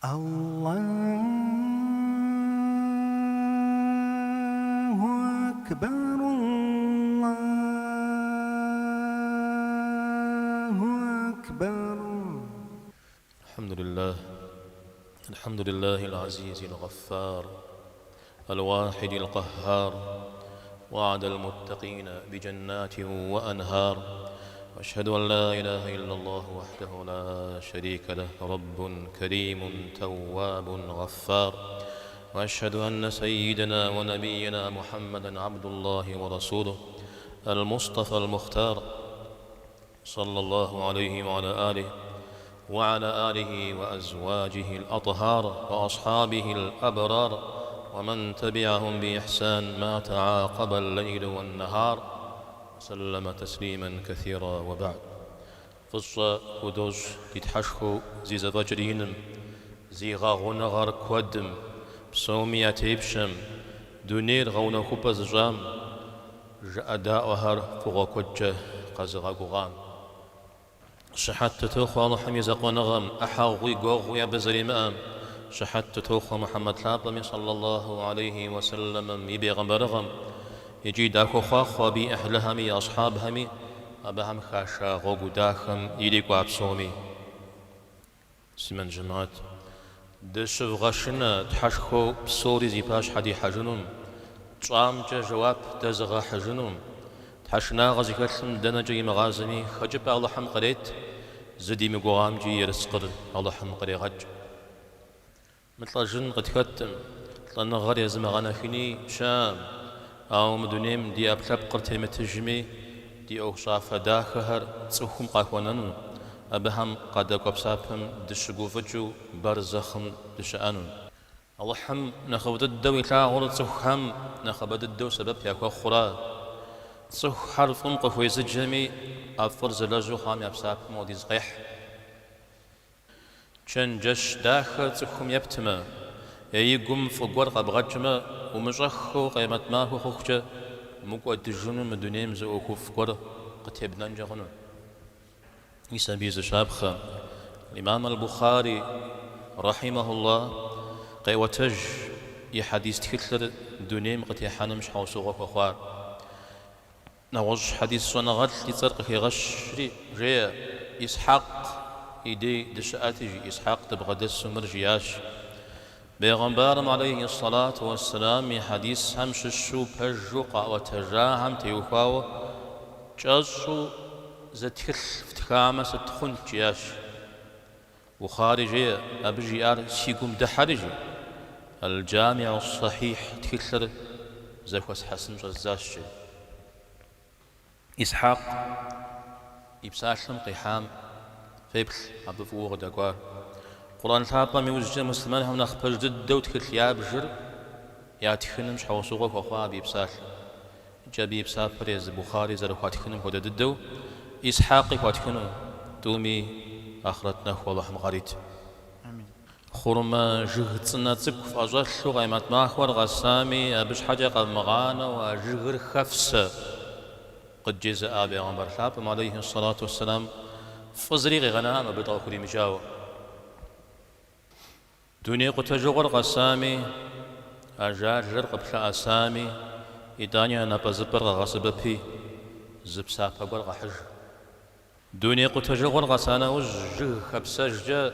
الله أكبر الله أكبر. الحمد لله العزيز الغفار الواحد القهار، وعد المتقين بجنات وأنهار، وأشهد أن لا إله إلا الله وحده لا شريك له، رب كريم تواب غفار، وأشهد أن سيدنا ونبينا محمدا عبد الله ورسوله المصطفى المختار، صلى الله عليه وعلى آله وأزواجه الأطهار وأصحابه الأبرار ومن تبعهم بإحسان ما تعاقب الليل والنهار، وسلم تسليما كثيرا. وبعد، قصة ودوش تتحشخو زي زباجرينم زي غاغونا غار كودم بسومية تيبشم دونير غونا خوبز جام جأداء وهر فوغا كوجه قزغا قغام شحت توخوا الله حميزة قنغم أحاغوي قوغويا بزري مام شحت توخوا محمد لابمي صلى الله عليه وسلم يبي غمبرغم يجي داكو خواخوا بي أهلهمي أصحابهمي أبهم خاشا غوغو داخم يليكو عبسومي سمن جماعت دشو غشنا تحشخو بصوري زي باش حدي حجنم تشامجا جواب دزغا حجنم تحشنا غزي كتلم دنجي مغازني خجب الله حم قريت زدي مقوام جي يرسقر الله حم قري غج مثل جن قد كتم مثل نغر يزم غناخني شام أو مدنيم دي أبلاب قرتي متجمي دي أوصاف داخهر تسوهم قاكونن أبهم قد قبسابهم دشقو فجو برزخم دشأنن الله حم نخبد الدو يتلاغل تسوهم نخبد الدو سبب يكو خرا تسوه حرف قفوي زجمي أفرز لجو خام يبساب مودي زغيح چن جش داخل تسوهم يبتما يقوم فقور قبغجما ومجخو قيمت ماهو خوخجا مقوى الدجون مدونيم زوكو فقور قتيبنا نجغنو يسابيز شابخة الإمام البخاري رحمه الله قيوتج يحديث تكتلر دونيم قد يحانم شحوصوغك وخوار نوج حديث صنغات لترقك يغشري ريا إسحاق إيدي دشآتي إسحاق تبغدس مرجياش بيغمبارم عليه الصلاة والسلام حديث همش الشو بجوقا وتجاهم تيوخاو جاسو زتكل فتكامة ستخون جياش وخارجية أبجي آر سيقوم دحرجي الجامع الصحيح تكثر زكوس حسن جزاش إسحاق إبساشم قيحام فيبل عبد فوق دقوار قرآن تابا ميوزجة مسلمان هم نخبر ضد دوت كتليا بجر ياتخنم شحوصوغة وخوا بيبسال جابي بسال بريز بخاري زر خواتخنم هو ضدو إسحاق خواتخنم دومي آخرتنا والله مغاريت خرما جهتنا تسك أجل غيمات ماخور غسامي أبش حاجة قد مغانا وجغر خفسة قد جزاء أبي عمر حابم عليه الصلاة والسلام فزريغ غنام بطاو كري مجاوة دوني قتجغر غسامي أجار جر قبل أسامي إدانيا نبزبر غصب بي زبسا فقر غحج دوني قتجغر غسانا وجه خبسة جا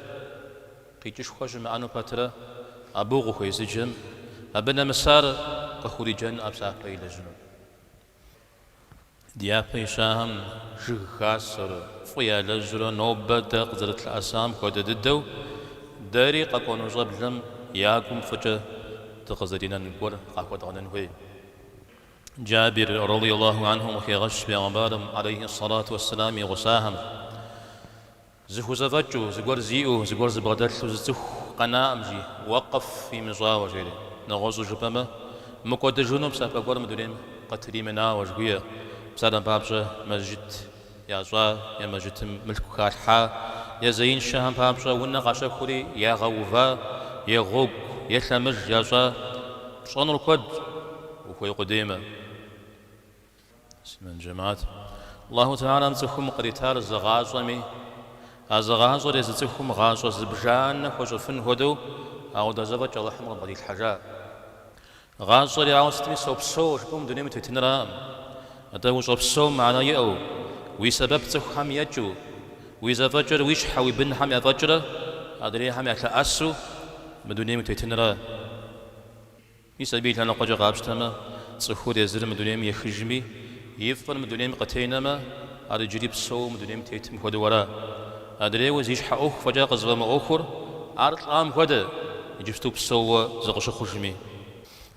قيتش خوش معانو باترا أبوغو خويز جم أبنا مسار قخوري جن أبسا بيل جنو ديابي شاهم جه خاسر فيا لجرو نوبة قدرت الأسام كود ددو داري قاكونو جبلم ياكم فجأة تقزدين نقول قاكود غننوي جابر رضي الله عنه وخي غش بأمبارم عليه الصلاة والسلام غساهم زخو زفجو زقور زيو زقور زبغدلو زتخ قناة أمجي وقف في مجاوة جيري نغوزو جبما مكود جنوب سافا قور مدونين قتري منا وجوية بسادة بابجة مسجد يا جوا يا مسجد ملك خالحا يا زين شهم بابجة ونا غاشا خوري يا غوفا يا غوب يا ثمج يا جوا شانو الكود وخوي قديمة من جماعات الله تعالى نسخم قريتار الزغاجمي أزغازو رزتهم غازو زبجان خوشفن هدو أو دزبج الله حمر بدي الحاجة غازو رعاوستمي صوبسو شبهم دنيا متتنرام أدو صوبسو معنا يأو ويسبب تخم يجو ويزفجر ويش حوي بن حم يفجر أدري حم يتأسو مدنيا متتنرا يسبيل أنا قجا غابشتما تصخور يزر مدنيا يخجمي يفطر مدنيا قتينما أدري جريب سو مدنيا متيتم هدورا أدري وزيش حأوخ فجا قزغ مأوخر أرطام هدا يجبستو بسو زغش خجمي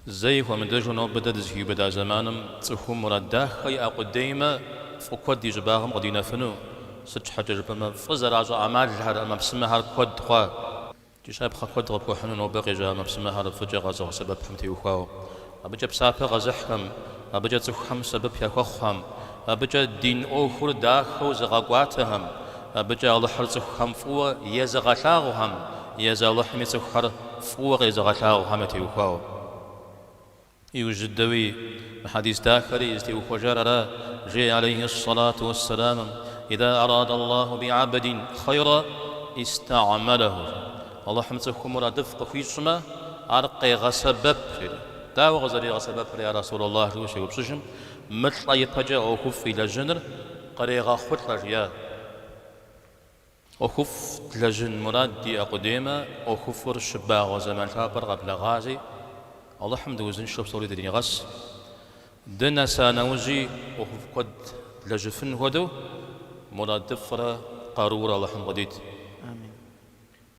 زي ومن دجو نوبدا زهي بدا زمانم تصخو مرداخي أقديما فقد يجباهم قد ينفنو سج حاجة ربما فزر عزو أعمال جهر أما بسمها القد خوا جشاب خقد ربو حنون وبقي جا أما بسمها الفجر غزو سبب حمتي وخواو أبجا بسابة غزحكم أبجا تخم سبب يخوخم أبجا دين أوخر داخو زغاقواتهم أبجا الله حرزخم فوا يزغشاغهم يزا الله حميتخر فوا يزغشاغهم تيوخواو يوجد دوي حديث داخلي يستيو خجارة جي عليه الصلاة والسلام إذا أراد الله بعبد خيرا استعمله الله حمتكم ردفق في سما أرقي غسبب داو غزري غسبب يا رسول الله روشي وبسجم مثل يبجا أو خف إلى جنر قريغا خط لجيا أو خف لجن مراد دي أقديمة أو خفر الشباغ وزمان شابر قبل غازي الله حمد وزن شوف صوري دني غس دنا سانوجي وخف قد لجفن هدو مراد دفرة قارورة الله حمد قديت